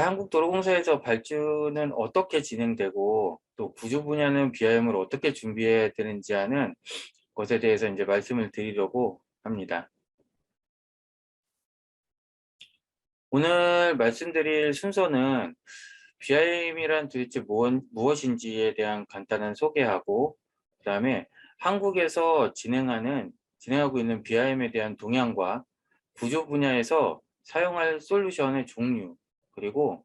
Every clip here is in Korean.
한국도로공사에서 발주는 어떻게 진행되고 또 구조 분야는 BIM을 어떻게 준비해야 되는지 하는 것에 대해서 이제 말씀을 드리려고 합니다. 오늘 말씀드릴 순서는 BIM이란 도대체 무엇인지에 대한 간단한 소개하고, 그 다음에 한국에서 진행하고 있는 BIM에 대한 동향과 구조 분야에서 사용할 솔루션의 종류, 그리고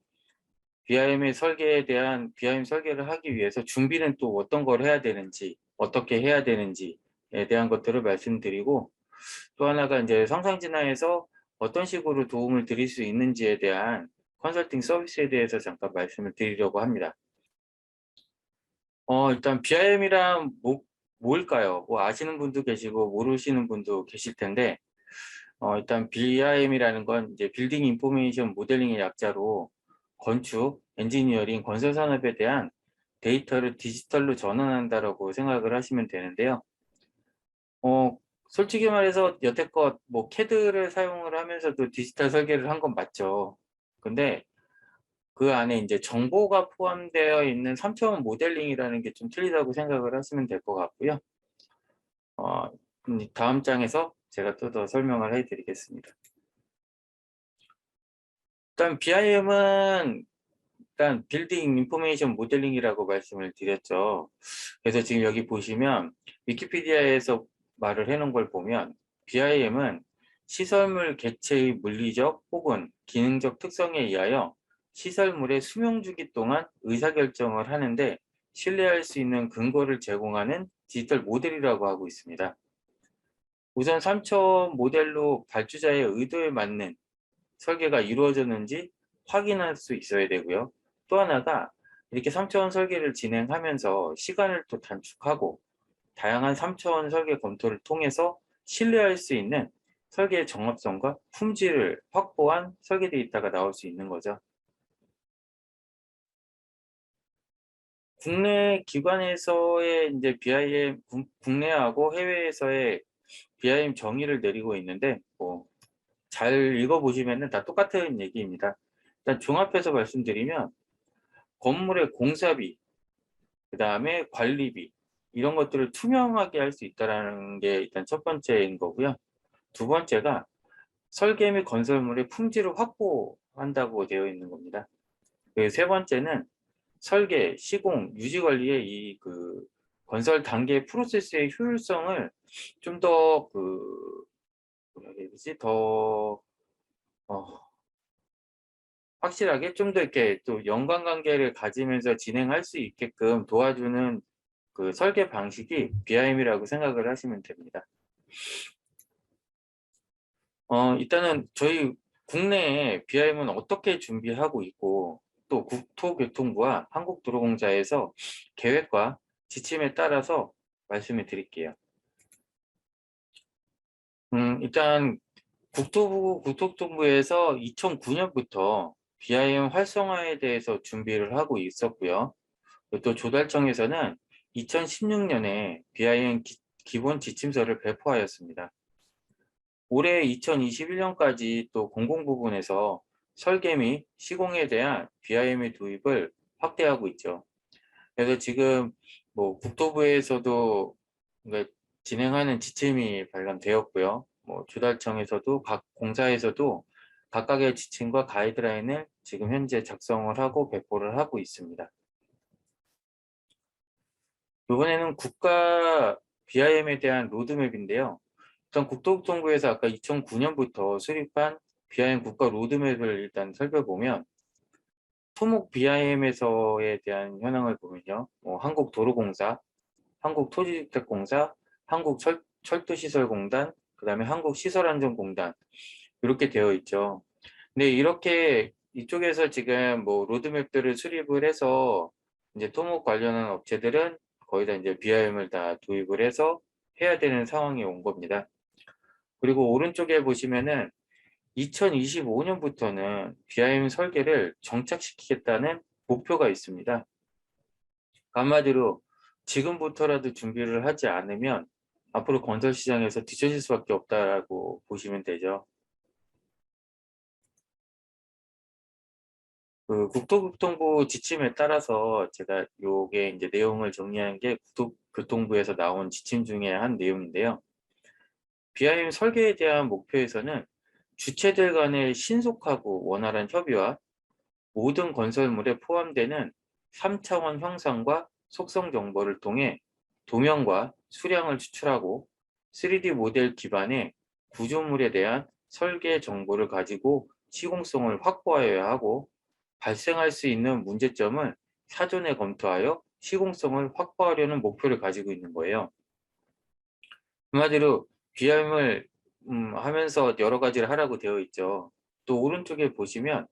BIM 설계를 하기 위해서 준비는 또 어떤 걸 해야 되는지, 어떻게 해야 되는지에 대한 것들을 말씀드리고, 또 하나가 이제 성상진화에서 어떤 식으로 도움을 드릴 수 있는지에 대한 컨설팅 서비스에 대해서 잠깐 말씀을 드리려고 합니다. 일단 BIM이란 뭘까요? 뭐 아시는 분도 계시고 모르시는 분도 계실 텐데, 일단 BIM이라는 건 이제 빌딩 인포메이션 모델링의 약자로 건축, 엔지니어링, 건설 산업에 대한 데이터를 디지털로 전환한다라고 생각을 하시면 되는데요. 솔직히 말해서 여태껏 뭐 CAD를 사용을 하면서도 디지털 설계를 한 건 맞죠. 근데 그 안에 이제 정보가 포함되어 있는 3차원 모델링이라는 게 좀 틀리다고 생각을 하시면 될 것 같고요. 다음 장에서 제가 또 더 설명을 해드리겠습니다. 일단 BIM은 일단 빌딩 인포메이션 모델링이라고 말씀을 드렸죠. 그래서 지금 여기 보시면 위키피디아에서 말을 해놓은 걸 보면 BIM은 시설물 개체의 물리적 혹은 기능적 특성에 의하여 시설물의 수명 주기 동안 의사결정을 하는데 신뢰할 수 있는 근거를 제공하는 디지털 모델이라고 하고 있습니다. 우선 3차원 모델로 발주자의 의도에 맞는 설계가 이루어졌는지 확인할 수 있어야 되고요. 또 하나가 이렇게 3차원 설계를 진행하면서 시간을 또 단축하고 다양한 3차원 설계 검토를 통해서 신뢰할 수 있는 설계의 정합성과 품질을 확보한 설계 데이터가 나올 수 있는 거죠. 국내 기관에서의 이제 BIM, 국내하고 해외에서의 BIM 정의를 내리고 있는데, 잘 읽어보시면 다 똑같은 얘기입니다. 일단 종합해서 말씀드리면 건물의 공사비, 그 다음에 관리비, 이런 것들을 투명하게 할 수 있다는 게 일단 첫 번째인 거고요. 두 번째가 설계 및 건설물의 품질을 확보한다고 되어 있는 겁니다. 그 세 번째는 설계, 시공, 유지 관리의 건설 단계 프로세스의 효율성을 좀 더 뭐라 해야 되지? 더 확실하게 좀 더 이렇게 또 연관관계를 가지면서 진행할 수 있게끔 도와주는 그 설계 방식이 BIM이라고 생각을 하시면 됩니다. 일단은 저희 국내에 BIM은 어떻게 준비하고 있고 또 국토교통부와 한국도로공사에서 계획과 지침에 따라서 말씀을 드릴게요. 일단 국토교통부에서 2009년부터 BIM 활성화에 대해서 준비를 하고 있었고요. 또 조달청에서는 2016년에 BIM 기본 지침서를 배포하였습니다. 올해 2021년까지 또 공공부문에서 설계 및 시공에 대한 BIM의 도입을 확대하고 있죠. 그래서 지금 뭐 국토부에서도 그러니까 진행하는 지침이 발간되었고요. 뭐 조달청에서도 각 공사에서도 각각의 지침과 가이드라인을 지금 현재 작성을 하고 배포를 하고 있습니다. 이번에는 국가 BIM에 대한 로드맵인데요. 일단 국토교통부에서 아까 2009년부터 수립한 BIM 국가 로드맵을 일단 살펴보면 토목 BIM에서에 대한 현황을 보면요. 한국도로공사, 한국토지주택공사, 한국철도시설공단, 그 다음에 한국시설안전공단 이렇게 되어 있죠. 근데 이렇게 이쪽에서 지금 뭐 로드맵들을 수립을 해서 이제 토목 관련한 업체들은 거의 다 이제 BIM을 다 도입을 해서 해야 되는 상황이 온 겁니다. 그리고 오른쪽에 보시면은 2025년부터는 BIM 설계를 정착시키겠다는 목표가 있습니다. 한마디로 지금부터라도 준비를 하지 않으면 앞으로 건설 시장에서 뒤처질 수밖에 없다라고 보시면 되죠. 그 국토교통부 지침에 따라서 제가 요게 이제 내용을 정리한 게 국토교통부에서 나온 지침 중에 한 내용인데요. BIM 설계에 대한 목표에서는 주체들 간의 신속하고 원활한 협의와 모든 건설물에 포함되는 3차원 형상과 속성 정보를 통해 도면과 수량을 추출하고 3D 모델 기반의 구조물에 대한 설계 정보를 가지고 시공성을 확보하여야 하고, 발생할 수 있는 문제점을 사전에 검토하여 시공성을 확보하려는 목표를 가지고 있는 거예요. 한마디로 BIM을 하면서 여러 가지를 하라고 되어 있죠. 또 오른쪽에 보시면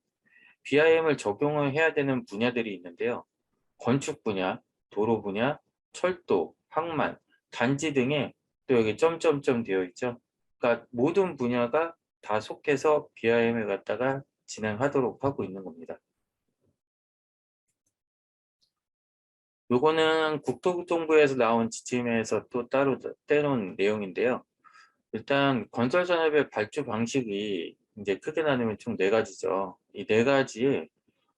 BIM을 적용을 해야 되는 분야들이 있는데요. 건축 분야, 도로 분야, 철도, 항만, 단지 등에 또 여기 점점점 되어 있죠. 그러니까 모든 분야가 다 속해서 BIM을 갖다가 진행하도록 하고 있는 겁니다. 요거는 국토교통부에서 나온 지침에서 또 따로 떼놓은 내용인데요. 일단 건설 산업의 발주 방식이 이제 크게 나누면 총 4가지죠. 이 4가지의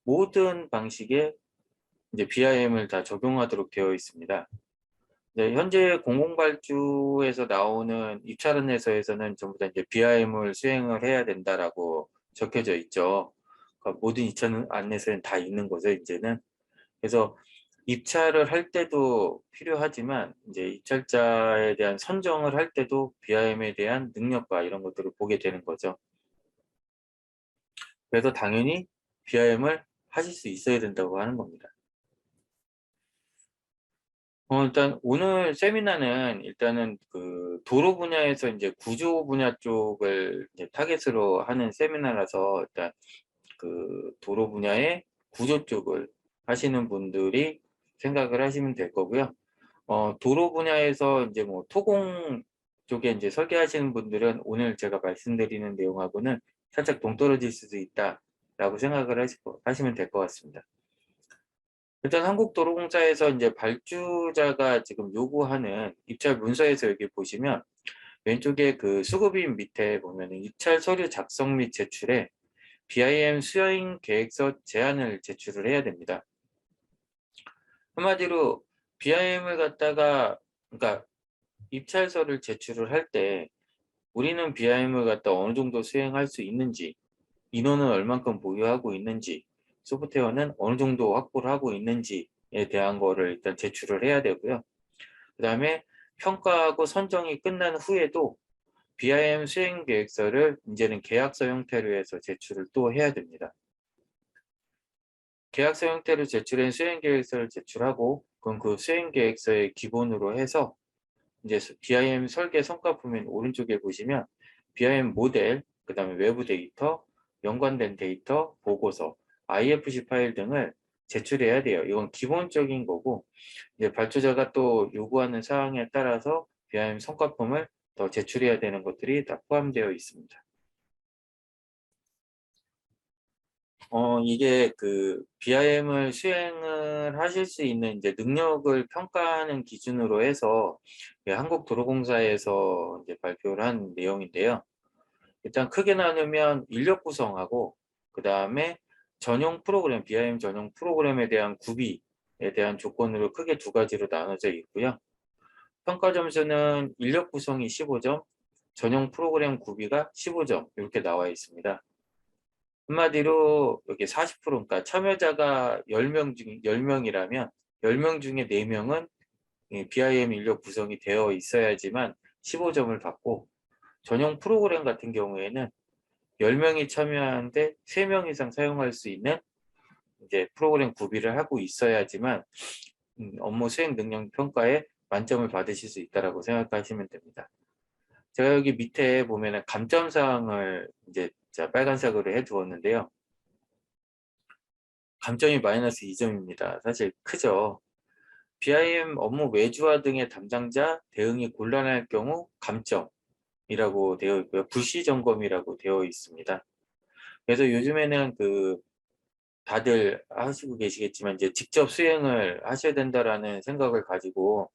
모든 방식에 이제 BIM을 다 적용하도록 되어 있습니다. 네, 현재 공공발주에서 나오는 입찰안에서는 전부 다 이제 BIM을 수행을 해야 된다라고 적혀져 있죠. 그러니까 모든 입찰 안내서는 다 있는 거죠, 이제는. 그래서 입찰을 할 때도 필요하지만 이제 입찰자에 대한 선정을 할 때도 BIM에 대한 능력과 이런 것들을 보게 되는 거죠. 그래서 당연히 BIM을 하실 수 있어야 된다고 하는 겁니다. 일단 오늘 세미나는 일단은 그 도로 분야에서 이제 구조 분야 쪽을 이제 타겟으로 하는 세미나라서, 일단 그 도로 분야의 구조 쪽을 하시는 분들이 생각을 하시면 될 거고요. 도로 분야에서 이제 뭐 토공 쪽에 이제 설계하시는 분들은 오늘 제가 말씀드리는 내용하고는 살짝 동떨어질 수도 있다라고 생각을 하시면 될 것 같습니다. 일단 한국도로공사에서 이제 발주자가 지금 요구하는 입찰 문서에서 여기 보시면 왼쪽에 그 수급인 밑에 보면 입찰 서류 작성 및 제출에 BIM 수행 계획서 제안을 제출을 해야 됩니다. 한마디로 BIM을 갖다가, 그러니까 입찰서를 제출을 할 때 우리는 BIM을 갖다 어느 정도 수행할 수 있는지, 인원은 얼만큼 보유하고 있는지, 소프트웨어는 어느 정도 확보를 하고 있는지에 대한 거를 일단 제출을 해야 되고요. 그 다음에 평가하고 선정이 끝난 후에도 BIM 수행 계획서를 이제는 계약서 형태로 해서 제출을 또 해야 됩니다. 계약서 형태로 제출한 수행 계획서를 제출하고, 그럼 그 수행 계획서의 기본으로 해서 이제 BIM 설계 성과표면 오른쪽에 보시면 BIM 모델, 그 다음에 외부 데이터, 연관된 데이터, 보고서, IFC 파일 등을 제출해야 돼요. 이건 기본적인 거고, 이제 발주자가 또 요구하는 사항에 따라서 BIM 성과품을 더 제출해야 되는 것들이 다 포함되어 있습니다. 이게 그 BIM을 수행을 하실 수 있는 이제 능력을 평가하는 기준으로 해서 한국도로공사에서 이제 발표를 한 내용인데요. 일단 크게 나누면 인력 구성하고, 그 다음에 전용 프로그램, BIM 전용 프로그램에 대한 구비에 대한 조건으로 크게 2가지로 나눠져 있고요. 평가 점수는 인력 구성이 15점, 전용 프로그램 구비가 15점 이렇게 나와 있습니다. 한마디로 여기 40%, 그러니까 참여자가 10명이라면 10명 중에 4명은 BIM 인력 구성이 되어 있어야지만 15점을 받고, 전용 프로그램 같은 경우에는 10명이 참여하는데 3명 이상 사용할 수 있는 이제 프로그램 구비를 하고 있어야지만 업무 수행 능력 평가에 만점을 받으실 수 있다라고 생각하시면 됩니다. 제가 여기 밑에 보면은 감점 사항을 이제 빨간색으로 해 두었는데요. 감점이 마이너스 2점입니다. 사실 크죠. BIM 업무 외주화 등의 담당자 대응이 곤란할 경우 감점이라고 되어 있고요. 불시 점검이라고 되어 있습니다. 그래서 요즘에는 그 다들 하시고 계시겠지만 이제 직접 수행을 하셔야 된다라는 생각을 가지고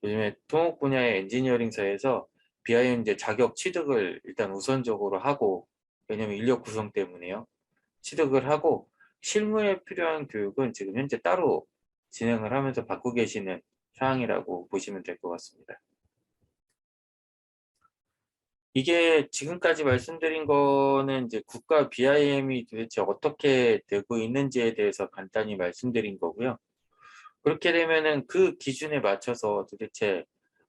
요즘에 토목 분야의 엔지니어링사에서 BIM 이제 자격 취득을 일단 우선적으로 하고, 왜냐면 인력 구성 때문에요. 취득을 하고 실무에 필요한 교육은 지금 현재 따로 진행을 하면서 받고 계시는 사항이라고 보시면 될 것 같습니다. 이게 지금까지 말씀드린 거는 이제 국가 BIM이 도대체 어떻게 되고 있는지에 대해서 간단히 말씀드린 거고요. 그렇게 되면은 그 기준에 맞춰서 도대체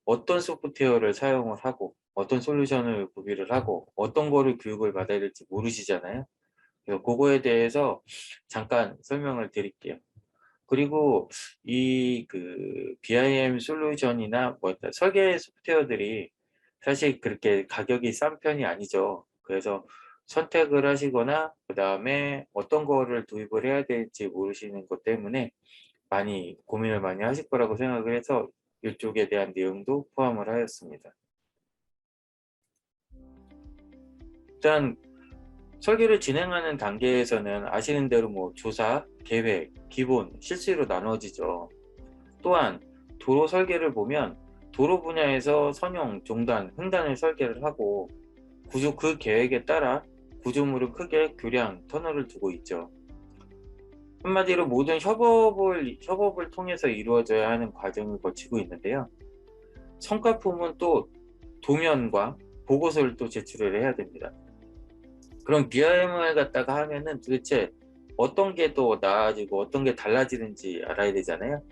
어떤 소프트웨어를 사용을 하고 어떤 솔루션을 구비를 하고 어떤 거를 교육을 받아야 될지 모르시잖아요. 그래서 그거에 대해서 잠깐 설명을 드릴게요. 그리고 이 그 BIM 솔루션이나 뭐 설계 소프트웨어들이 사실 그렇게 가격이 싼 편이 아니죠. 그래서 선택을 하시거나 그다음에 어떤 거를 도입을 해야 될지 모르시는 것 때문에 많이 고민을 많이 하실 거라고 생각을 해서 이쪽에 대한 내용도 포함을 하였습니다. 일단 설계를 진행하는 단계에서는 아시는 대로 뭐 조사, 계획, 기본, 실시로 나눠지죠. 또한 도로 설계를 보면 도로 분야에서 선형, 종단, 횡단을 설계를 하고 그 계획에 따라 구조물은 크게 교량, 터널을 두고 있죠. 한마디로 모든 협업을 통해서 이루어져야 하는 과정을 거치고 있는데요. 성과품은 또 도면과 보고서를 또 제출을 해야 됩니다. 그럼 BIM을 갖다가 하면은 도대체 어떤 게 또 나아지고 어떤 게 달라지는지 알아야 되잖아요.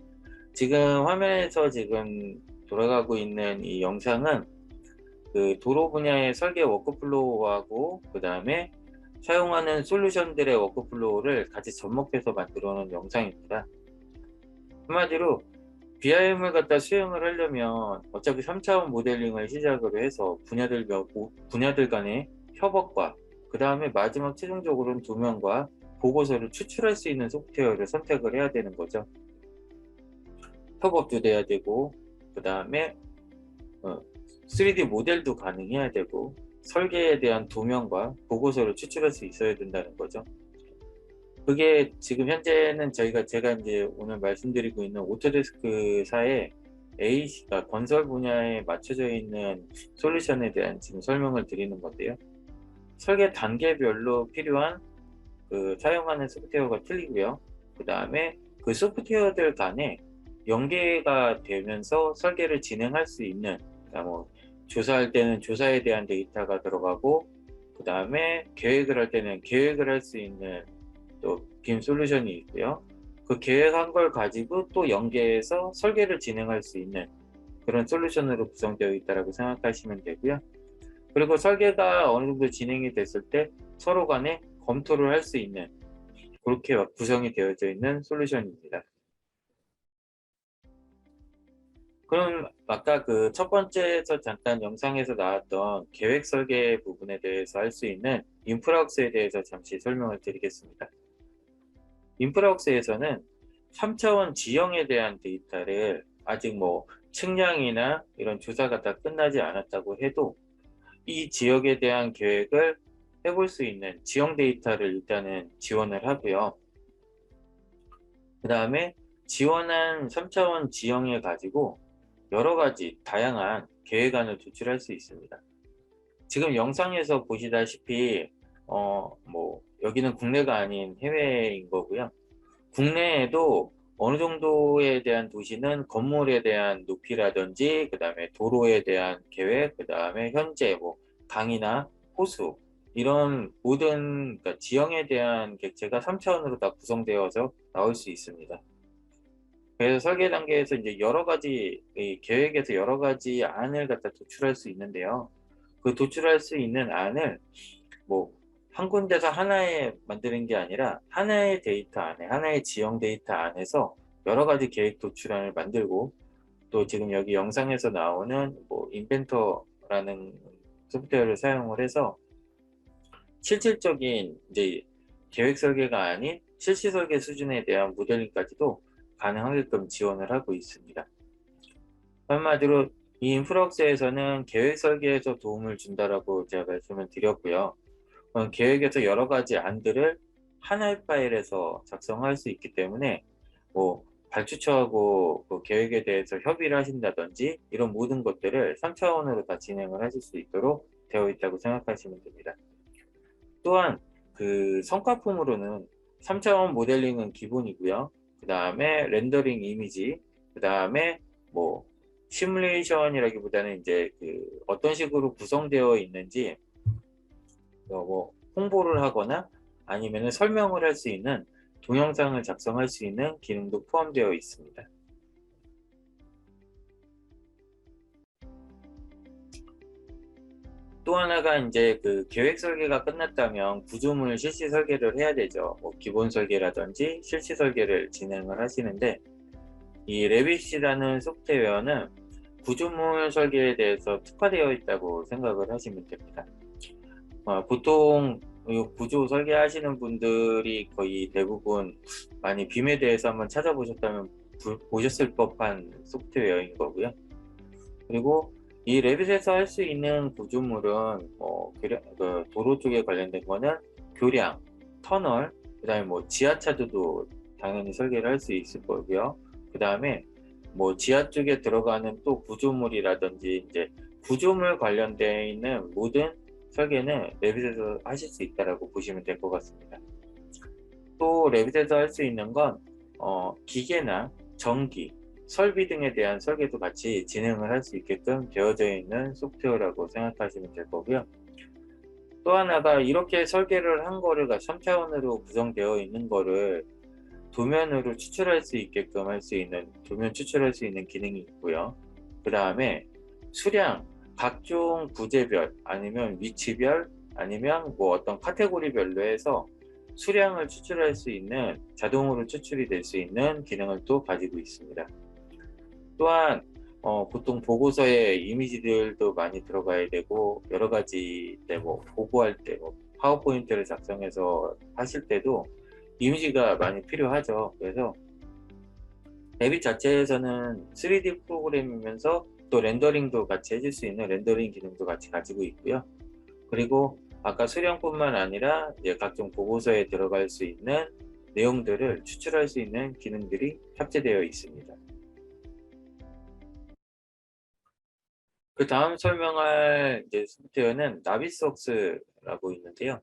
지금 화면에서 지금 돌아가고 있는 이 영상은 그 도로 분야의 설계 워크플로우하고 그 다음에 사용하는 솔루션들의 워크플로우를 같이 접목해서 만들어 놓은 영상입니다. 한마디로 BIM을 갖다 수행을 하려면 어차피 3차원 모델링을 시작으로 해서 분야들 간의 협업과 그 다음에 마지막 최종적으로는 도면과 보고서를 추출할 수 있는 소프트웨어를 선택을 해야 되는 거죠. 협업도 돼야 되고 그 다음에 3D 모델도 가능해야 되고 설계에 대한 도면과 보고서를 추출할 수 있어야 된다는 거죠. 그게 지금 현재는 제가 이제 오늘 말씀드리고 있는 오토데스크사의 AC가 건설 분야에 맞춰져 있는 솔루션에 대한 지금 설명을 드리는 건데요. 설계 단계별로 필요한 그 사용하는 소프트웨어가 틀리고요. 그 다음에 그 소프트웨어들 간에 연계가 되면서 설계를 진행할 수 있는, 그러니까 뭐 조사할 때는 조사에 대한 데이터가 들어가고 그 다음에 계획을 할 때는 계획을 할 수 있는 또 BIM 솔루션이 있고요. 그 계획한 걸 가지고 또 연계해서 설계를 진행할 수 있는 그런 솔루션으로 구성되어 있다고 생각하시면 되고요. 그리고 설계가 어느 정도 진행이 됐을 때 서로 간에 검토를 할 수 있는 그렇게 구성이 되어져 있는 솔루션입니다. 그럼 아까 그 첫 번째에서 잠깐 영상에서 나왔던 계획 설계 부분에 대해서 할 수 있는 인프라웍스에 대해서 잠시 설명을 드리겠습니다. 인프라웍스에서는 3차원 지형에 대한 데이터를 아직 뭐 측량이나 이런 조사가 다 끝나지 않았다고 해도 이 지역에 대한 계획을 해볼 수 있는 지형 데이터를 일단은 지원을 하고요. 그 다음에 지원한 3차원 지형에 가지고 여러 가지 다양한 계획안을 도출할 수 있습니다. 지금 영상에서 보시다시피 뭐 여기는 국내가 아닌 해외인 거고요. 국내에도 어느 정도에 대한 도시는 건물에 대한 높이라든지 그 다음에 도로에 대한 계획, 그 다음에 현재 뭐 강이나 호수 이런 모든 그러니까 지형에 대한 객체가 3차원으로 다 구성되어서 나올 수 있습니다. 그래서 설계 단계에서 이제 여러 가지 이 계획에서 여러 가지 안을 갖다 도출할 수 있는데요. 그 도출할 수 있는 안을 뭐 한 군데서 하나에 만드는 게 아니라 하나의 데이터 안에 하나의 지형 데이터 안에서 여러 가지 계획 도출안을 만들고 또 지금 여기 영상에서 나오는 뭐 인벤터라는 소프트웨어를 사용을 해서 실질적인 이제 계획 설계가 아닌 실시 설계 수준에 대한 모델링까지도 가능하게끔 지원을 하고 있습니다. 한마디로 이 인프럭스에서는 계획 설계에서 도움을 준다라고 제가 말씀을 드렸고요. 계획에서 여러 가지 안들을 하나의 파일에서 작성할 수 있기 때문에 뭐 발주처하고 그 계획에 대해서 협의를 하신다든지 이런 모든 것들을 3차원으로 다 진행을 하실 수 있도록 되어 있다고 생각하시면 됩니다. 또한 그 성과품으로는 3차원 모델링은 기본이고요. 그 다음에 렌더링 이미지, 그 다음에 뭐 시뮬레이션이라기보다는 이제 그 어떤 식으로 구성되어 있는지 뭐 홍보를 하거나 아니면 설명을 할 수 있는 동영상을 작성할 수 있는 기능도 포함되어 있습니다. 또 하나가 이제 그 계획 설계가 끝났다면 구조물 실시 설계를 해야 되죠. 뭐 기본 설계라든지 실시 설계를 진행을 하시는데, 이 레빗이라는 소프트웨어는 구조물 설계에 대해서 특화되어 있다고 생각을 하시면 됩니다. 보통 구조 설계하시는 분들이 거의 대부분 많이 빔에 대해서 한번 찾아보셨다면 보셨을 법한 소프트웨어인 거고요. 그리고 이 레빗에서 할 수 있는 구조물은 도로 쪽에 관련된 거는 교량, 터널, 그 다음에 뭐 지하차도도 당연히 설계를 할 수 있을 거고요. 그 다음에 뭐 지하 쪽에 들어가는 또 구조물이라든지 이제 구조물 관련되어 있는 모든 설계는 레빗에서 하실 수 있다라고 보시면 될 것 같습니다. 또 레빗에서 할 수 있는 건 기계나 전기, 설비 등에 대한 설계도 같이 진행을 할 수 있게끔 되어져 있는 소프트웨어라고 생각하시면 될 거고요. 또 하나가 이렇게 설계를 한 거를 3차원으로 구성되어 있는 거를 도면으로 추출할 수 있게끔 할 수 있는 도면 추출할 수 있는 기능이 있고요. 그 다음에 수량, 각종 부재별 아니면 위치별 아니면 뭐 어떤 카테고리별로 해서 수량을 추출할 수 있는, 자동으로 추출이 될 수 있는 기능을 또 가지고 있습니다. 또한 보통 보고서에 이미지들도 많이 들어가야 되고, 여러 가지 뭐 보고할 때 뭐 파워포인트를 작성해서 하실 때도 이미지가 많이 필요하죠. 그래서 레빗 자체에서는 3D 프로그램이면서 또 렌더링도 같이 해줄 수 있는 렌더링 기능도 같이 가지고 있고요. 그리고 아까 수량뿐만 아니라 이제 각종 보고서에 들어갈 수 있는 내용들을 추출할 수 있는 기능들이 탑재되어 있습니다. 그 다음 설명할 이제 소프트웨어는 나비소스라고 있는데요.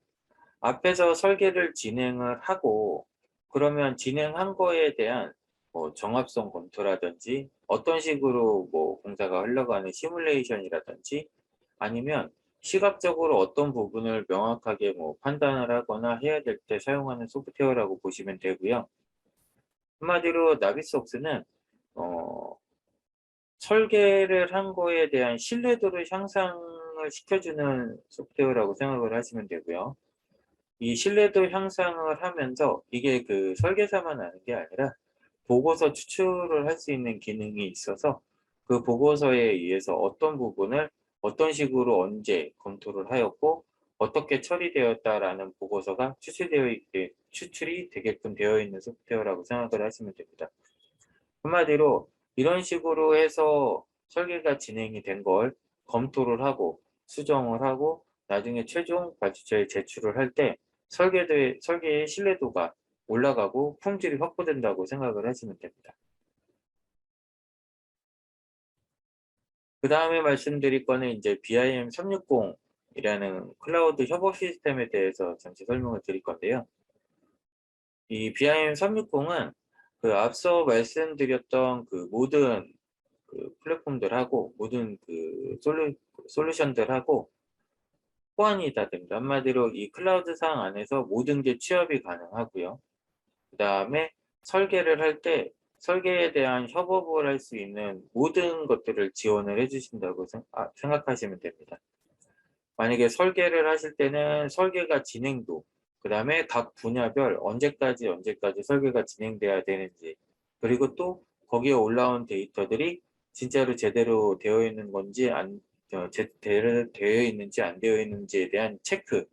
앞에서 설계를 진행을 하고, 그러면 진행한 거에 대한 뭐 정합성 검토라든지 어떤 식으로 뭐 공사가 흘러가는 시뮬레이션이라든지 아니면 시각적으로 어떤 부분을 명확하게 뭐 판단을 하거나 해야 될 때 사용하는 소프트웨어라고 보시면 되고요. 한마디로 나비소스는 어, 설계를 한 거에 대한 신뢰도를 향상을 시켜주는 소프트웨어라고 생각을 하시면 되고요. 이 신뢰도 향상을 하면서 이게 그 설계사만 하는 게 아니라 보고서 추출을 할 수 있는 기능이 있어서 그 보고서에 의해서 어떤 부분을 어떤 식으로 언제 검토를 하였고 어떻게 처리되었다라는 보고서가 추출이 되게끔 되어 있는 소프트웨어라고 생각을 하시면 됩니다. 한마디로 이런 식으로 해서 설계가 진행이 된 걸 검토를 하고 수정을 하고 나중에 최종 발주처에 제출을 할 때 설계의 신뢰도가 올라가고 품질이 확보된다고 생각을 하시면 됩니다. 그 다음에 말씀드릴 거는 이제 BIM 360이라는 클라우드 협업 시스템에 대해서 잠시 설명을 드릴 건데요. 이 BIM 360은 그 앞서 말씀드렸던 그 모든 그 플랫폼들하고 모든 그 솔루션들하고 호환이 다 됩니다. 한마디로 이 클라우드상 안에서 모든 게 취합이 가능하고요. 그 다음에 설계를 할 때 설계에 대한 협업을 할 수 있는 모든 것들을 지원을 해주신다고 생각하시면 됩니다. 만약에 설계를 하실 때는 설계가 진행도, 그 다음에 각 분야별 언제까지 설계가 진행돼야 되는지, 그리고 또 거기에 올라온 데이터들이 진짜로 제대로 되어 있는 건지 제대로 되어 있는지 안 되어 있는지에 대한 체크,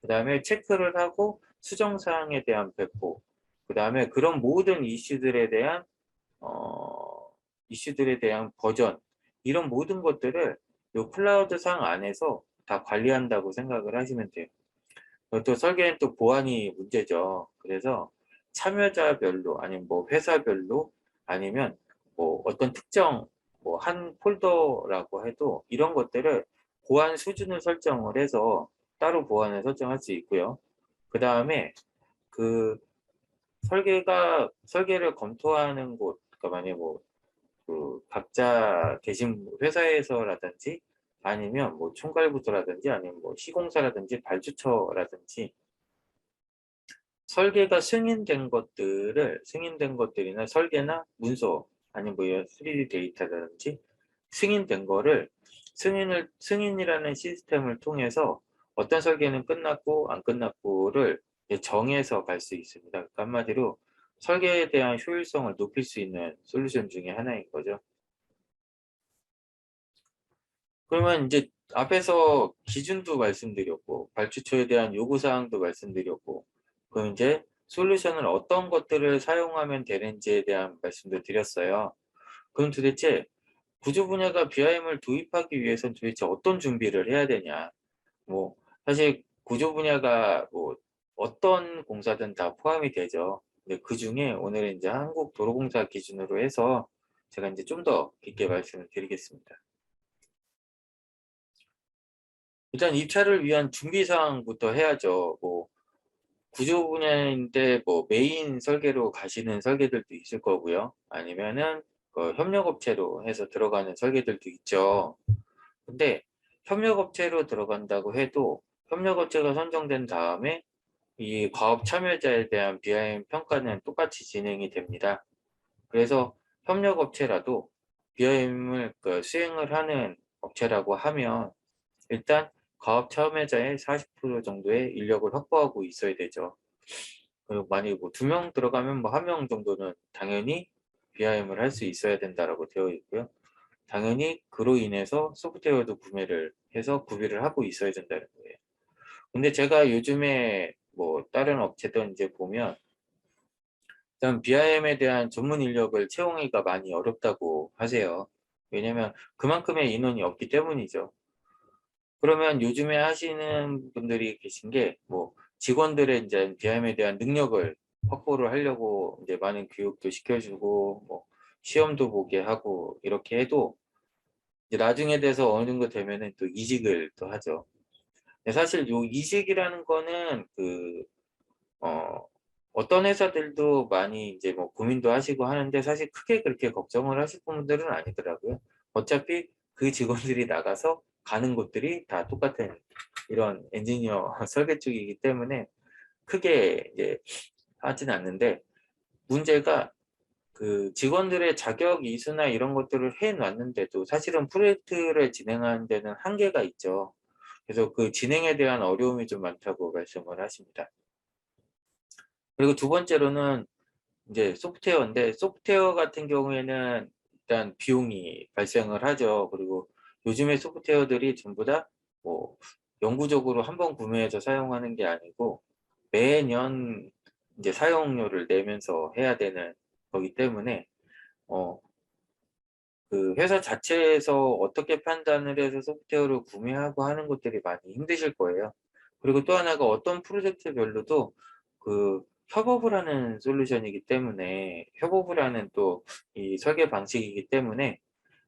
그 다음에 체크를 하고 수정사항에 대한 배포, 그 다음에 그런 모든 어, 이슈들에 대한 버전, 이런 모든 것들을 이 클라우드상 안에서 다 관리한다고 생각을 하시면 돼요. 또 설계는 또 보안이 문제죠. 그래서 참여자별로 아니면 뭐 회사별로 아니면 뭐 어떤 특정 뭐 한 폴더라고 해도 이런 것들을 보안 수준을 설정을 해서 따로 보안을 설정할 수 있고요. 그 다음에 그 설계를 검토하는 곳, 그러니까 만약에 뭐 그 각자 계신 회사에서라든지 아니면 뭐 총괄부서라든지 아니면 뭐 시공사라든지 발주처라든지 설계가 승인된 것들이나 설계나 문서 아니면 뭐 3D 데이터라든지 승인된 거를 승인이라는 시스템을 통해서 어떤 설계는 끝났고 안 끝났고를 정해서 갈 수 있습니다. 그러니까 한마디로 설계에 대한 효율성을 높일 수 있는 솔루션 중에 하나인 거죠. 그러면 이제 앞에서 기준도 말씀드렸고 발주처에 대한 요구사항도 말씀드렸고 그럼 이제 솔루션을 어떤 것들을 사용하면 되는지에 대한 말씀도 드렸어요. 그럼 도대체 구조 분야가 BIM을 도입하기 위해서는 도대체 어떤 준비를 해야 되냐. 뭐 사실 구조 분야가 뭐 어떤 공사든 다 포함이 되죠. 근데 그중에 오늘은 이제 한국도로공사 기준으로 해서 제가 이제 좀 더 깊게 말씀을 드리겠습니다. 일단 입찰을 위한 준비 사항부터 해야죠. 뭐 구조 분야인데 뭐 메인 설계로 가시는 설계들도 있을 거고요. 아니면은 그 협력업체로 해서 들어가는 설계들도 있죠. 근데 협력업체로 들어간다고 해도 협력업체가 선정된 다음에 이 과업 참여자에 대한 BIM 평가는 똑같이 진행이 됩니다. 그래서 협력업체라도 BIM을 수행을 하는 업체라고 하면 일단 과업 참여자의 40% 정도의 인력을 확보하고 있어야 되죠. 그리고 만약에 뭐 2명 들어가면 뭐 1명 정도는 당연히 BIM을 할 수 있어야 된다라고 되어 있고요. 당연히 그로 인해서 소프트웨어도 구매를 해서 구비를 하고 있어야 된다는 거예요. 근데 제가 요즘에 뭐 다른 업체들 이제 보면 일단 BIM에 대한 전문 인력을 채용하기가 많이 어렵다고 하세요. 왜냐면 그만큼의 인원이 없기 때문이죠. 그러면 요즘에 하시는 분들이 계신 게 뭐 직원들의 이제 BIM에 대한 능력을 확보를 하려고 이제 많은 교육도 시켜주고 뭐 시험도 보게 하고 이렇게 해도 이제 나중에 돼서 어느 정도 되면은 또 이직을 또 하죠. 근데 사실 요 이직이라는 거는 어, 어떤 회사들도 많이 이제 뭐 고민도 하시고 하는데 사실 크게 그렇게 걱정을 하실 분들은 아니더라고요. 어차피 그 직원들이 나가서 가는 곳들이 다 똑같은 이런 엔지니어 설계 쪽이기 때문에 크게 이제 하진 않는데 문제가 그 직원들의 자격 이수나 이런 것들을 해 놨는데도 사실은 프로젝트를 진행하는 데는 한계가 있죠. 그래서 그 진행에 대한 어려움이 좀 많다고 말씀을 하십니다. 그리고 두 번째로는 이제 소프트웨어인데 소프트웨어 같은 경우에는 일단 비용이 발생을 하죠. 그리고 요즘의 소프트웨어들이 전부 다 뭐 영구적으로 한번 구매해서 사용하는 게 아니고 매년 이제 사용료를 내면서 해야 되는 거기 때문에 어, 그 회사 자체에서 어떻게 판단을 해서 소프트웨어를 구매하고 하는 것들이 많이 힘드실 거예요. 그리고 또 하나가 어떤 프로젝트별로도 그 협업을 하는 솔루션이기 때문에 협업을 하는 또 이 설계 방식이기 때문에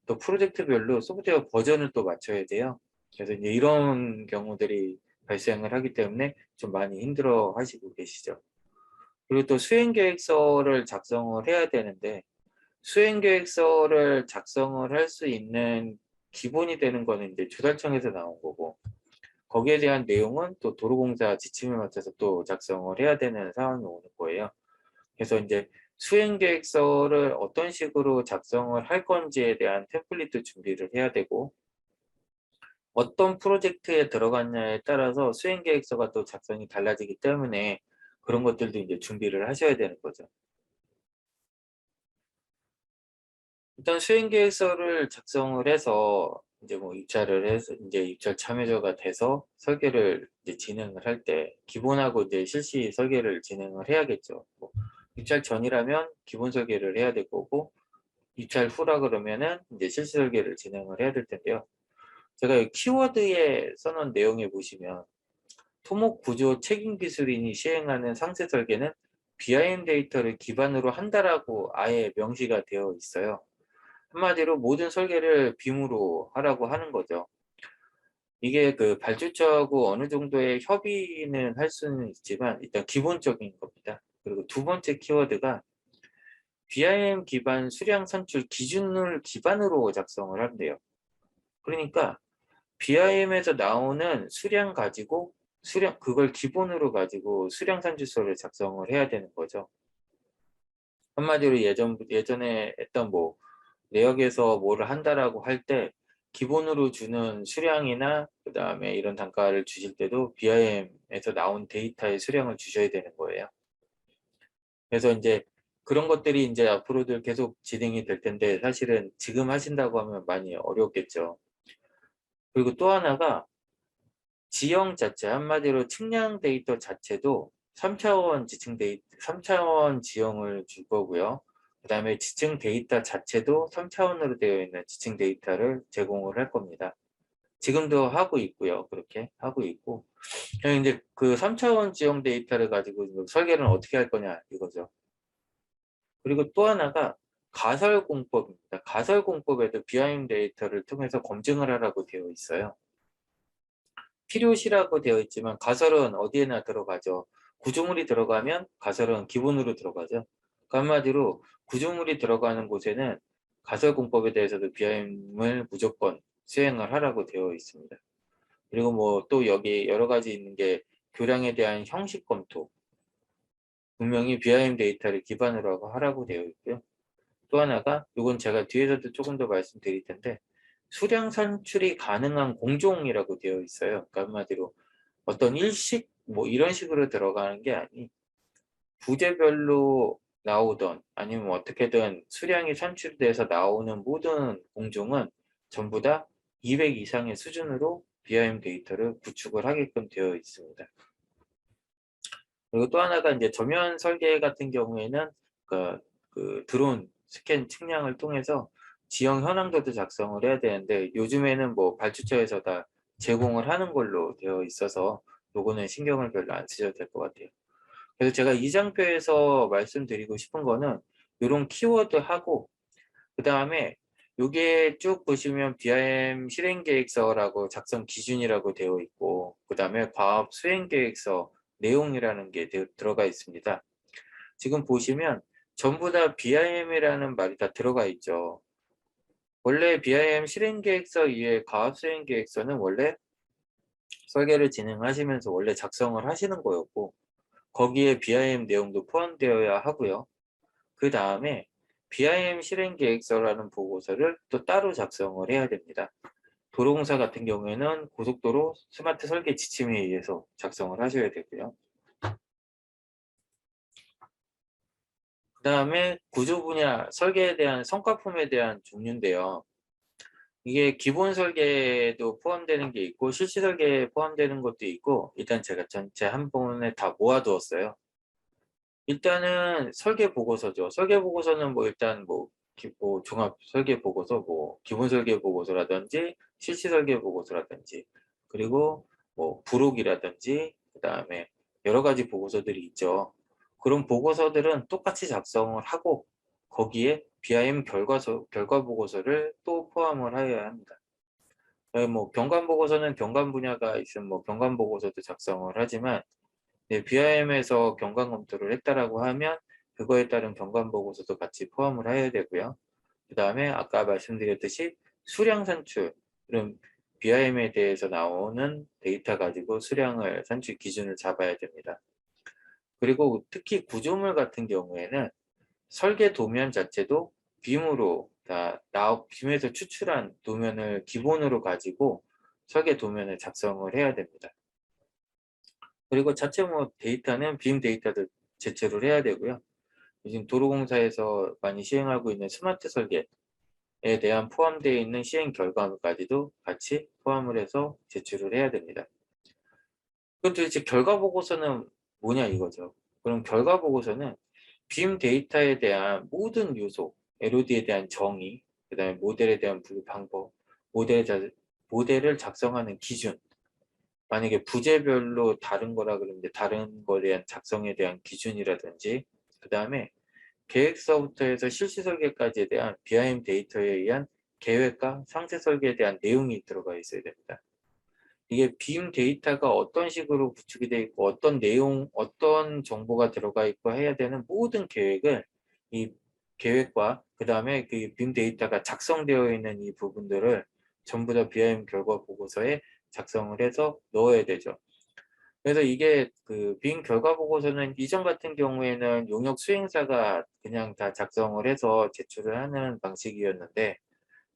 또 프로젝트별로 소프트웨어 버전을 또 맞춰야 돼요. 그래서 이제 이런 경우들이 발생을 하기 때문에 좀 많이 힘들어 하시고 계시죠. 그리고 또 수행 계획서를 작성을 해야 되는데 수행계획서를 작성을 할 수 있는 기본이 되는 거는 이제 조달청에서 나온 거고 거기에 대한 내용은 또 도로공사 지침에 맞춰서 또 작성을 해야 되는 상황이 오는 거예요. 그래서 이제 수행계획서를 어떤 식으로 작성을 할 건지에 대한 템플릿도 준비를 해야 되고 어떤 프로젝트에 들어갔냐에 따라서 수행계획서가 또 작성이 달라지기 때문에 그런 것들도 이제 준비를 하셔야 되는 거죠. 일단 수행계획서를 작성을 해서 이제 뭐 입찰을 해서 이제 입찰 참여자가 돼서 설계를 이제 진행을 할 때 기본하고 이제 실시 설계를 진행을 해야겠죠. 뭐 입찰 전이라면 기본 설계를 해야 될 거고 입찰 후라 그러면은 이제 실시 설계를 진행을 해야 될 텐데요. 제가 이 키워드에 써놓은 내용에 보시면 토목 구조 책임 기술인이 시행하는 상세 설계는 BIM 데이터를 기반으로 한다라고 아예 명시가 되어 있어요. 한마디로 모든 설계를 빔으로 하라고 하는 거죠. 이게 그 발주처하고 어느 정도의 협의는 할 수는 있지만 일단 기본적인 겁니다. 그리고 두 번째 키워드가 BIM 기반 수량 산출 기준을 기반으로 작성을 한대요. 그러니까 BIM에서 나오는 수량 가지고 그걸 기본으로 가지고 수량 산출서를 작성을 해야 되는 거죠. 한마디로 예전에 했던 뭐 내역에서 뭐를 한다라고 할 때 기본으로 주는 수량이나 그다음에 이런 단가를 주실 때도 BIM에서 나온 데이터의 수량을 주셔야 되는 거예요. 그래서 이제 그런 것들이 이제 앞으로도 계속 진행이 될 텐데 사실은 지금 하신다고 하면 많이 어렵겠죠. 그리고 또 하나가 지형 자체, 한마디로 측량 데이터 자체도 3차원 지형을 줄 거고요. 그다음에 지층 데이터 자체도 3차원으로 되어 있는 지층 데이터를 제공을 할 겁니다. 지금도 하고 있고요. 그렇게 하고 있고. 그냥 이제 그 3차원 지형 데이터를 가지고 설계는 어떻게 할 거냐 이거죠. 그리고 또 하나가 가설공법입니다. 가설공법에도 BIM 데이터를 통해서 검증을 하라고 되어 있어요. 필요시라고 되어 있지만 가설은 어디에나 들어가죠. 구조물이 들어가면 가설은 기본으로 들어가죠. 그 한마디로 구조물이 들어가는 곳에는 가설공법에 대해서도 BIM을 무조건 수행을 하라고 되어 있습니다. 그리고 뭐 또 여기 여러 가지 있는 게 교량에 대한 형식 검토, 분명히 BIM 데이터를 기반으로 하라고 되어 있고요. 또 하나가 이건 제가 뒤에서도 조금 더 말씀드릴 텐데 수량 산출이 가능한 공종이라고 되어 있어요. 그러니까 한마디로 어떤 일식 뭐 이런 식으로 들어가는 게 아니 부재별로 나오던 아니면 어떻게든 수량이 산출돼서 나오는 모든 공종은 전부 다 200 이상의 수준으로 BIM 데이터를 구축을 하게끔 되어 있습니다. 그리고 또 하나가 이제 저면 설계 같은 경우에는 그 드론 스캔 측량을 통해서 지형 현황도도 작성을 해야 되는데 요즘에는 뭐 발주처에서 다 제공을 하는 걸로 되어 있어서 요거는 신경을 별로 안 쓰셔도 될 것 같아요. 그래서 제가 이 장표에서 말씀드리고 싶은 거는 요런 키워드하고 그다음에 요게 쭉 보시면 BIM 실행계획서라고 작성 기준이라고 되어 있고 그다음에 과업 수행계획서 내용이라는 게 들어가 있습니다. 지금 보시면 전부 다 BIM이라는 말이 다 들어가 있죠. 원래 BIM 실행계획서 이외에 과업 수행계획서는 원래 설계를 진행하시면서 원래 작성을 하시는 거였고 거기에 BIM 내용도 포함되어야 하고요. 그 다음에 BIM 실행계획서라는 보고서를 또 따로 작성을 해야 됩니다. 도로공사 같은 경우에는 고속도로 스마트 설계 지침에 의해서 작성을 하셔야 되고요. 그 다음에 구조 분야 설계에 대한 성과품에 대한 종류인데요. 이게 기본 설계도 포함되는 게 있고 실시 설계에 포함되는 것도 있고 일단 제가 전체 한 번에 다 모아두었어요. 일단은 설계 보고서죠. 설계 보고서는 뭐 일단 뭐 종합 설계 보고서, 뭐 기본 설계 보고서라든지 실시 설계 보고서라든지 그리고 뭐 부록이라든지 그다음에 여러 가지 보고서들이 있죠. 그런 보고서들은 똑같이 작성을 하고 거기에 BIM 결과 보고서를 또 포함을 하여야 합니다. 뭐 경관 보고서는 경관 분야가 있으면 뭐 경관 보고서도 작성을 하지만 네, BIM에서 경관 검토를 했다라고 하면 그거에 따른 경관 보고서도 같이 포함을 해야 되고요. 그 다음에 아까 말씀드렸듯이 수량 산출은 BIM에 대해서 나오는 데이터 가지고 수량을 산출 기준을 잡아야 됩니다. 그리고 특히 구조물 같은 경우에는 설계 도면 자체도 빔으로 빔에서 추출한 도면을 기본으로 가지고 설계 도면을 작성을 해야 됩니다. 그리고 자체 뭐 데이터는 빔 데이터도 제출을 해야 되고요. 요즘 도로공사에서 많이 시행하고 있는 스마트 설계에 대한 포함되어 있는 시행 결과물까지도 같이 포함을 해서 제출을 해야 됩니다. 그럼 도대체 결과 보고서는 뭐냐 이거죠. 그럼 결과 보고서는 빔 데이터에 대한 모든 요소, LOD에 대한 정의, 그 다음에 모델에 대한 분류 방법, 모델을 작성하는 기준, 만약에 부재별로 다른 거라 그러는데 다른 거에 대한 작성에 대한 기준이라든지 그 다음에 계획서부터 해서 실시 설계까지에 대한 BIM 데이터에 의한 계획과 상세 설계에 대한 내용이 들어가 있어야 됩니다. 이게 빔 데이터가 어떤 식으로 구축이 되어 있고 어떤 내용, 어떤 정보가 들어가 있고 해야 되는 모든 계획을 이 계획과 그 다음에 그 빔 데이터가 작성되어 있는 이 부분들을 전부 다 BIM 결과 보고서에 작성을 해서 넣어야 되죠. 그래서 이게 그 빔 결과 보고서는 이전 같은 경우에는 용역 수행사가 그냥 다 작성을 해서 제출을 하는 방식이었는데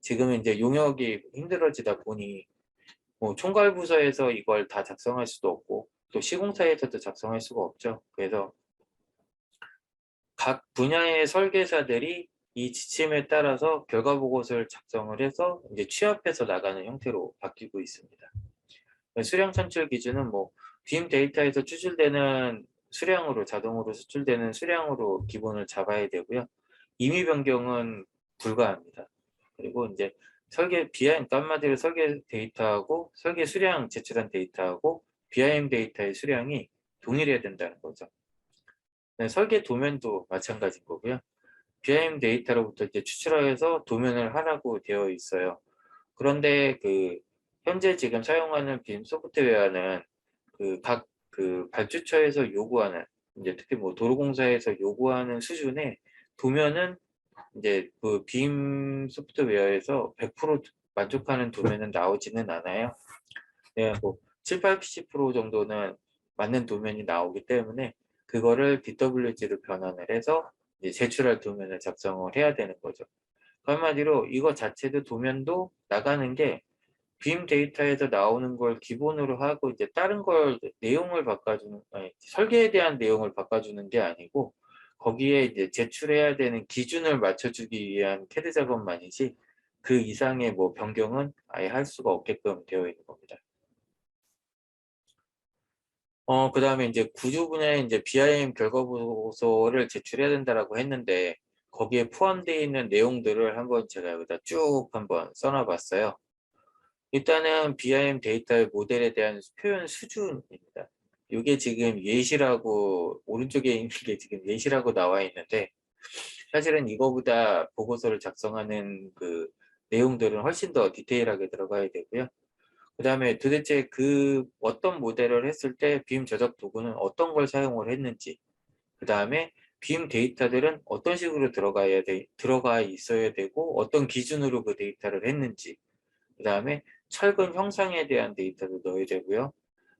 지금은 이제 용역이 힘들어지다 보니 뭐 총괄부서에서 이걸 다 작성할 수도 없고 또 시공사에서도 작성할 수가 없죠. 그래서 각 분야의 설계사들이 이 지침에 따라서 결과 보고서를 작성을 해서 이제 취합해서 나가는 형태로 바뀌고 있습니다. 수량 산출 기준은 뭐 빔 데이터에서 추출되는 수량으로 자동으로 수출되는 수량으로 기본을 잡아야 되고요. 임의 변경은 불가합니다. 그리고 이제 설계 BIM, 그러니까 한마디로 설계 데이터하고 설계 수량 제출한 데이터하고 BIM 데이터의 수량이 동일해야 된다는 거죠. 네, 설계 도면도 마찬가지인 거고요. BIM 데이터로부터 이제 추출해서 도면을 하라고 되어 있어요. 그런데 그 현재 지금 사용하는 빔 소프트웨어는 그 각 그 발주처에서 요구하는 이제 특히 뭐 도로공사에서 요구하는 수준의 도면은 이제 그 빔 소프트웨어에서 100% 만족하는 도면은 나오지는 않아요. 네, 뭐 7, 80% 정도는 맞는 도면이 나오기 때문에 그거를 DWG로 변환을 해서 이제 제출할 도면을 작성을 해야 되는 거죠. 한마디로 이거 자체도 도면도 나가는 게 빔 데이터에서 나오는 걸 기본으로 하고 이제 다른 걸 내용을 바꿔주는 아니, 설계에 대한 내용을 바꿔주는 게 아니고 거기에 이제 제출해야 되는 기준을 맞춰주기 위한 캐드 작업만이지 그 이상의 뭐 변경은 아예 할 수가 없게끔 되어 있는 겁니다. 그다음에 이제 구조 분야에 이제 BIM 결과 보고서를 제출해야 된다라고 했는데 거기에 포함되어 있는 내용들을 한번 제가 여기다 쭉 한번 써놔 봤어요. 일단은 BIM 데이터의 모델에 대한 표현 수준입니다. 이게 지금 예시라고 오른쪽에 있는 게 지금 예시라고 나와 있는데 사실은 이거보다 보고서를 작성하는 그 내용들은 훨씬 더 디테일하게 들어가야 되고요. 그 다음에 도대체 그 어떤 모델을 했을 때 빔 저작 도구는 어떤 걸 사용을 했는지 그 다음에 빔 데이터들은 어떤 식으로 들어가 있어야 되고 어떤 기준으로 그 데이터를 했는지 그 다음에 철근 형상에 대한 데이터도 넣어야 되고요.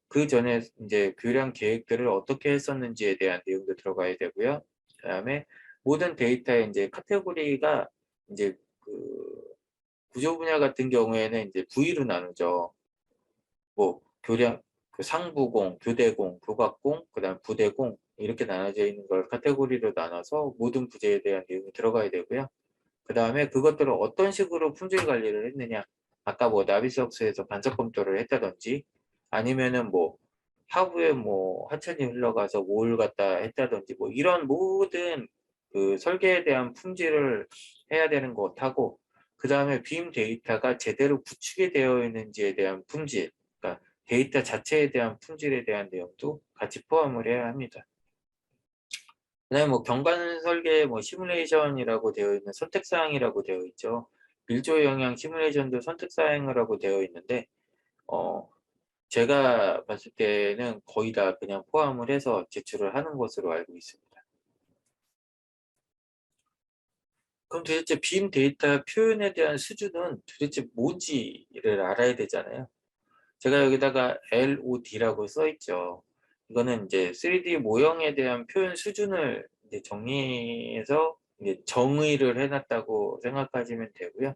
그 전에 이제 교량 계획들을 어떻게 했었는지에 대한 내용도 들어가야 되고요. 그 다음에 모든 데이터의 이제 카테고리가 이제 그 구조 분야 같은 경우에는 이제 부위로 나누죠. 뭐 교량, 그 상부공, 교대공, 부각공, 그다음 부대공 이렇게 나눠져 있는 걸 카테고리로 나눠서 모든 부재에 대한 내용이 들어가야 되고요. 그 다음에 그것들을 어떤 식으로 품질 관리를 했느냐. 아까 뭐 나비석스에서 반석 검토를 했다든지 아니면은 뭐 하부에 뭐 하천이 흘러가서 뭘 갖다 했다든지 뭐 이런 모든 그 설계에 대한 품질을 해야 되는 것하고 그 다음에 빔 데이터가 제대로 구축이 되어 있는지에 대한 품질, 그러니까 데이터 자체에 대한 품질에 대한 내용도 같이 포함을 해야 합니다. 그다음에 뭐 경관 설계 뭐 시뮬레이션이라고 되어 있는 선택 사항이라고 되어 있죠. 밀조 영향 시뮬레이션도 선택 사항이라고 되어 있는데 어 제가 봤을 때는 거의 다 그냥 포함을 해서 제출을 하는 것으로 알고 있습니다. 그럼 도대체 빔 데이터 표현에 대한 수준은 도대체 뭔지를 알아야 되잖아요. 제가 여기다가 LOD라고 써 있죠. 이거는 이제 3D 모형에 대한 표현 수준을 이제 정리해서 이제 정의를 해놨다고 생각하시면 되고요.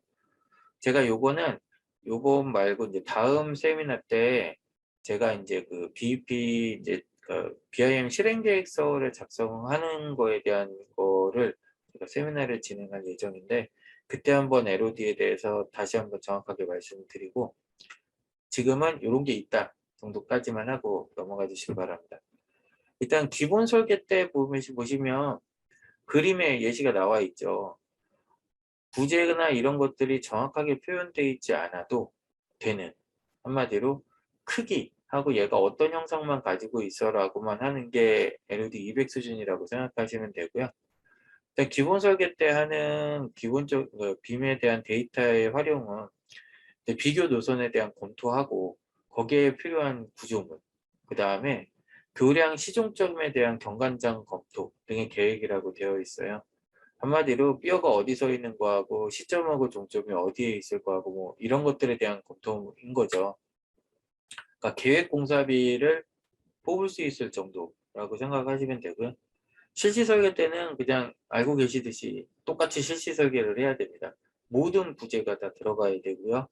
제가 요거 말고 이제 다음 세미나 때 제가 이제 그 BEP 이제 그 BIM 실행 계획서를 작성하는 거에 대한 거를 제가 세미나를 진행할 예정인데 그때 한번 LOD에 대해서 다시 한번 정확하게 말씀을 드리고 지금은 요런 게 있다 정도까지만 하고 넘어가 주시기 바랍니다. 일단 기본 설계 때 보시면 그림에 예시가 나와 있죠. 부재나 이런 것들이 정확하게 표현되어 있지 않아도 되는 한마디로 크기하고 얘가 어떤 형상만 가지고 있어라고만 하는 게 LOD 200 수준이라고 생각하시면 되고요. 일단 기본 설계 때 하는 기본적 빔에 대한 데이터의 활용은 비교 노선에 대한 검토하고 거기에 필요한 구조물, 그 다음에 교량 시종점에 대한 경관장 검토 등의 계획이라고 되어 있어요. 한마디로 뼈가 어디서 있는 거하고 시점하고 종점이 어디에 있을 거하고 뭐 이런 것들에 대한 검토인 거죠. 그러니까 계획 공사비를 뽑을 수 있을 정도라고 생각하시면 되고요. 실시 설계 때는 그냥 알고 계시듯이 똑같이 실시 설계를 해야 됩니다. 모든 부재가 다 들어가야 되고요.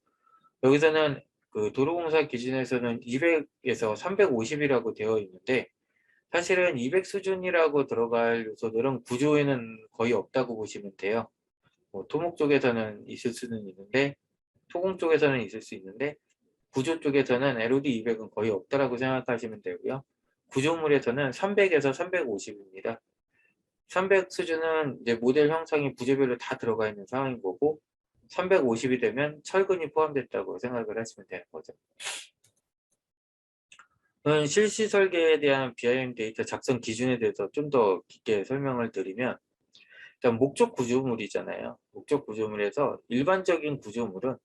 여기서는 그 도로공사 기준에서는 200에서 350이라고 되어 있는데 사실은 200 수준이라고 들어갈 요소들은 구조에는 거의 없다고 보시면 돼요. 뭐 토목 쪽에서는 있을 수는 있는데 토공 쪽에서는 있을 수 있는데 구조 쪽에서는 LOD 200은 거의 없다라고 생각하시면 되고요. 구조물에서는 300에서 350입니다. 300 수준은 이제 모델 형상이 부재별로 다 들어가 있는 상황인 거고 350이 되면 철근이 포함됐다고 생각을 하시면 되는 거죠. 실시 설계에 대한 BIM 데이터 작성 기준에 대해서 좀 더 깊게 설명을 드리면 일단 목적 구조물이잖아요. 목적 구조물에서 일반적인 구조물은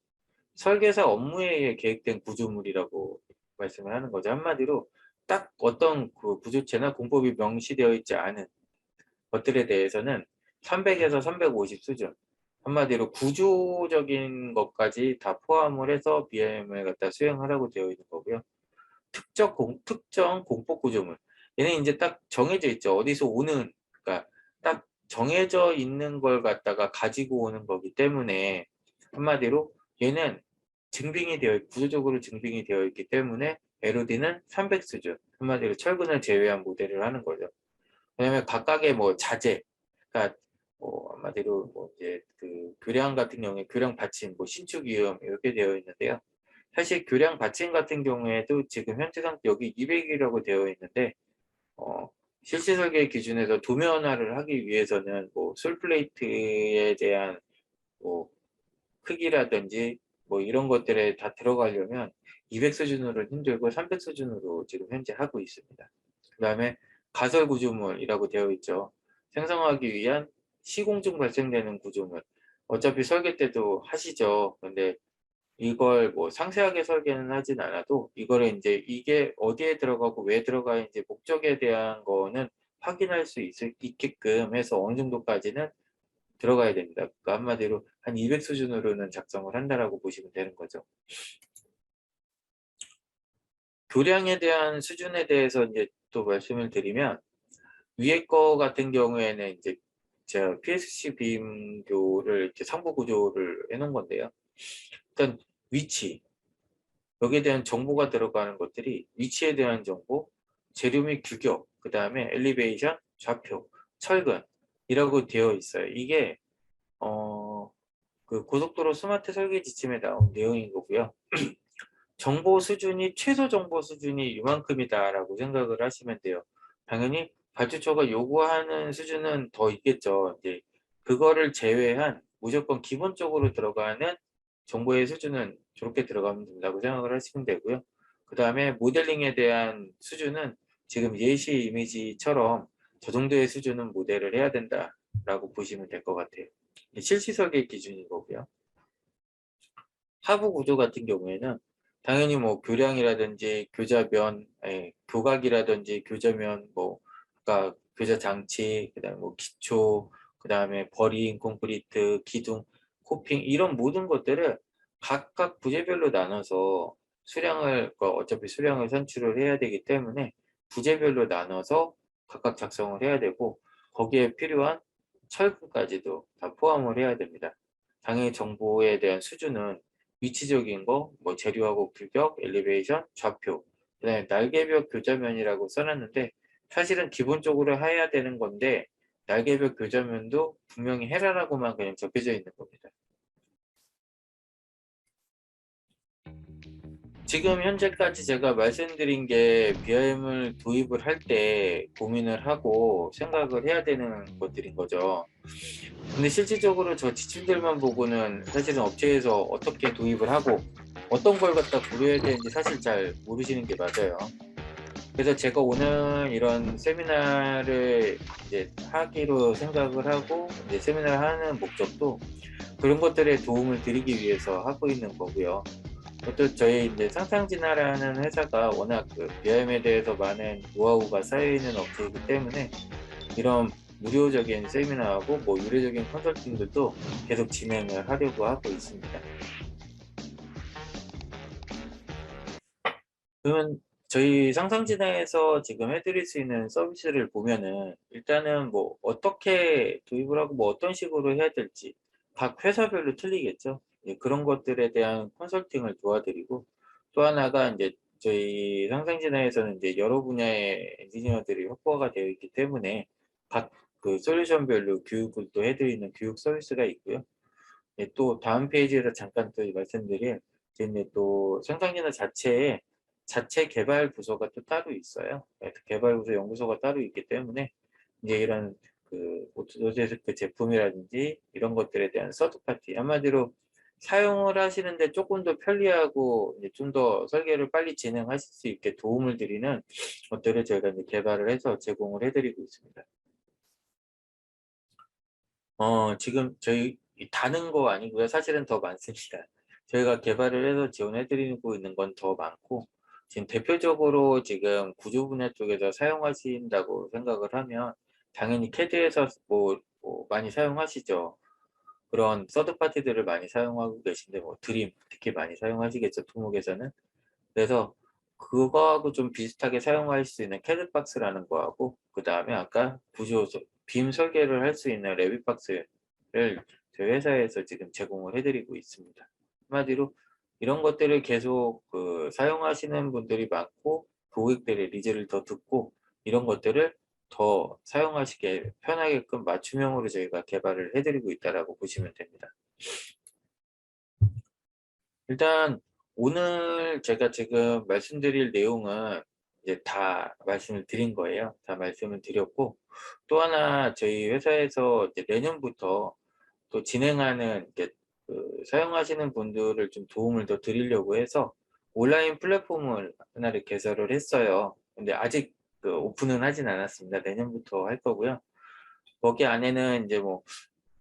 설계사 업무에 의해 계획된 구조물이라고 말씀을 하는 거죠. 한마디로 딱 어떤 그 구조체나 공법이 명시되어 있지 않은 것들에 대해서는 300에서 350 수준, 한마디로 구조적인 것까지 다 포함을 해서 BIM을 갖다 수행하라고 되어 있는 거고요. 특정 공법 구조물, 얘는 이제 딱 정해져 있죠. 어디서 오는, 그러니까 딱 정해져 있는 걸 갖다가 가지고 오는 거기 때문에 한마디로 얘는 구조적으로 증빙이 되어 있기 때문에 LOD는 300 수준, 한마디로 철근을 제외한 모델을 하는 거죠. 왜냐면 각각의 뭐 자재, 그러니까 뭐 한마디로 뭐 이제 그 교량 같은 경우에 교량 받침, 뭐 신축 위험 이렇게 되어 있는데요. 사실 교량 받침 같은 경우에도 지금 현재 상태 여기 200이라고 되어 있는데 실시 설계 기준에서 도면화를 하기 위해서는 뭐 솔플레이트에 대한 뭐 크기라든지 뭐 이런 것들에 다 들어가려면 200 수준으로 힘들고 300 수준으로 지금 현재 하고 있습니다. 그 다음에 가설 구조물이라고 되어 있죠. 생성하기 위한 시공 중 발생되는 구조물. 어차피 설계 때도 하시죠. 근데 이걸 뭐 상세하게 설계는 하진 않아도 이거를 이제 이게 어디에 들어가고 왜 들어가는지 목적에 대한 거는 확인할 수 있게끔 해서 어느 정도까지는 들어가야 됩니다. 그러니까 한마디로 한 200 수준으로는 작성을 한다라고 보시면 되는 거죠. 교량에 대한 수준에 대해서 이제 또 말씀을 드리면 위에 거 같은 경우에는 이제 제가 PSC 비임교를 이렇게 상부 구조를 해놓은 건데요. 일단 위치, 여기에 대한 정보가 들어가는 것들이 위치에 대한 정보, 재료 및 규격, 그 다음에 엘리베이션, 좌표, 철근이라고 되어 있어요. 이게 그 고속도로 스마트 설계 지침에 나온 내용인 거고요. 정보 수준이 최소 정보 수준이 이만큼이다라고 생각을 하시면 돼요. 당연히 발주처가 요구하는 수준은 더 있겠죠. 이제 그거를 제외한 무조건 기본적으로 들어가는 정보의 수준은 저렇게 들어가면 된다고 생각을 하시면 되고요. 그 다음에 모델링에 대한 수준은 지금 예시 이미지처럼 저 정도의 수준은 모델을 해야 된다라고 보시면 될 것 같아요. 실시 설계 기준인 거고요. 하부 구조 같은 경우에는 당연히 뭐 교량이라든지 교자면, 교각이라든지 교자면, 뭐 아까 교자 장치, 그다음에 뭐 기초, 그다음에 버링, 콘크리트, 기둥, 코핑 이런 모든 것들을 각각 부재별로 나눠서 어차피 수량을 산출을 해야 되기 때문에 부재별로 나눠서 각각 작성을 해야 되고 거기에 필요한 철근까지도 다 포함을 해야 됩니다. 당연히 정보에 대한 수준은 위치적인 거, 뭐 재료하고 규격, 엘리베이션, 좌표, 그다음에 날개벽 교자면이라고 써놨는데 사실은 기본적으로 해야 되는 건데 날개벽 교자면도 분명히 해라라고만 그냥 적혀져 있는 겁니다. 지금 현재까지 제가 말씀드린 게 BIM을 도입을 할 때 고민을 하고 생각을 해야 되는 것들인 거죠. 근데 실질적으로 저 지침들만 보고는 사실은 업체에서 어떻게 도입을 하고 어떤 걸 갖다 고려해야 되는지 사실 잘 모르시는 게 맞아요. 그래서 제가 오늘 이런 세미나를 이제 하기로 생각을 하고 이제 세미나를 하는 목적도 그런 것들에 도움을 드리기 위해서 하고 있는 거고요. 또 저희 이제 상상진화라는 회사가 워낙 그 BIM에 대해서 많은 노하우가 쌓여 있는 업체이기 때문에 이런 무료적인 세미나하고 뭐 유료적인 컨설팅들도 계속 진행을 하려고 하고 있습니다. 그러면 저희 상상진화에서 지금 해드릴 수 있는 서비스를 보면은 일단은 뭐 어떻게 도입을 하고 뭐 어떤 식으로 해야 될지 각 회사별로 틀리겠죠. 예, 그런 것들에 대한 컨설팅을 도와드리고 또 하나가 이제 저희 상상진화에서는 이제 여러 분야의 엔지니어들이 확보가 되어 있기 때문에 각 그 솔루션별로 교육을 또 해드리는 교육 서비스가 있고요. 예, 또 다음 페이지에서 잠깐 또 말씀드릴 이제 또 상상진화 자체에 자체 개발 부서가 또 따로 있어요. 예, 개발 부서 연구소가 따로 있기 때문에 이제 이런 그 오토데스크 제품이라든지 이런 것들에 대한 서드 파티 한마디로 사용을 하시는데 조금 더 편리하고 좀 더 설계를 빨리 진행하실 수 있게 도움을 드리는 것들을 저희가 이제 개발을 해서 제공을 해드리고 있습니다. 지금 저희 다는 거 아니고요. 사실은 더 많습니다. 저희가 개발을 해서 지원해 드리고 있는 건 더 많고 지금 대표적으로 지금 구조 분야 쪽에서 사용하신다고 생각을 하면 당연히 캐드에서 뭐 많이 사용하시죠. 그런 서드 파티들을 많이 사용하고 계신데 뭐 드림 특히 많이 사용하시겠죠. 토목에서는. 그래서 그거하고 좀 비슷하게 사용할 수 있는 캐드박스라는 거하고 그다음에 아까 빔 설계를 할 수 있는 레빗박스를 저희 회사에서 지금 제공을 해 드리고 있습니다. 한마디로 이런 것들을 계속 그 사용하시는 분들이 많고 고객들의 니즈를 더 듣고 이런 것들을 더 사용하시게 편하게끔 맞춤형으로 저희가 개발을 해 드리고 있다라고 보시면 됩니다. 일단 오늘 제가 지금 말씀드릴 내용은 이제 다 말씀을 드린 거예요. 다 말씀을 드렸고 또 하나 저희 회사에서 이제 내년부터 또 진행하는 이제 그 사용하시는 분들을 좀 도움을 더 드리려고 해서 온라인 플랫폼을 하나를 개설을 했어요. 근데 아직 그 오픈은 하진 않았습니다. 내년부터 할 거고요. 거기 안에는 이제 뭐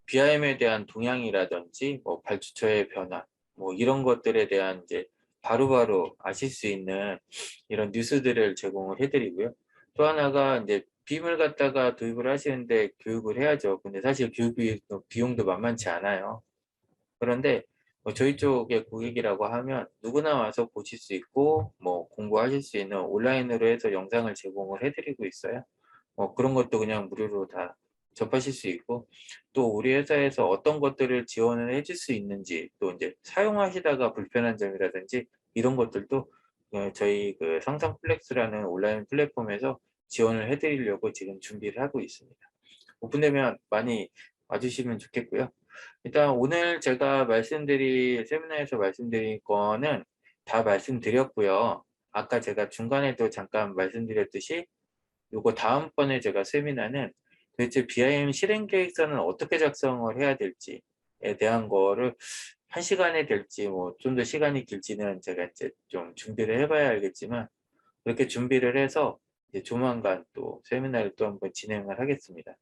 BIM에 대한 동향이라든지 뭐 발주처의 변화 뭐 이런 것들에 대한 이제 바로바로 아실 수 있는 이런 뉴스들을 제공을 해 드리고요. 또 하나가 이제 빔을 갖다가 도입을 하시는데 교육을 해야죠. 근데 사실 교육 비용도 만만치 않아요. 그런데 뭐 저희 쪽의 고객이라고 하면 누구나 와서 보실 수 있고 뭐 공부하실 수 있는 온라인으로 해서 영상을 제공을 해 드리고 있어요. 그런 것도 그냥 무료로 다 접하실 수 있고 또 우리 회사에서 어떤 것들을 지원을 해줄 수 있는지 또 이제 사용하시다가 불편한 점이라든지 이런 것들도 저희 그 상상 플렉스라는 온라인 플랫폼에서 지원을 해드리려고 지금 준비를 하고 있습니다. 오픈되면 많이 와주시면 좋겠고요. 일단 오늘 제가 세미나에서 말씀드린 거는 다 말씀드렸고요. 아까 제가 중간에도 잠깐 말씀드렸듯이 요거 다음번에 제가 세미나는 도대체 BIM 실행 계획서는 어떻게 작성을 해야 될지에 대한 거를 1시간에 될지 뭐 좀 더 시간이 길지는 제가 이제 좀 준비를 해 봐야 알겠지만 그렇게 준비를 해서 이제 조만간 또 세미나를 또 한번 진행을 하겠습니다.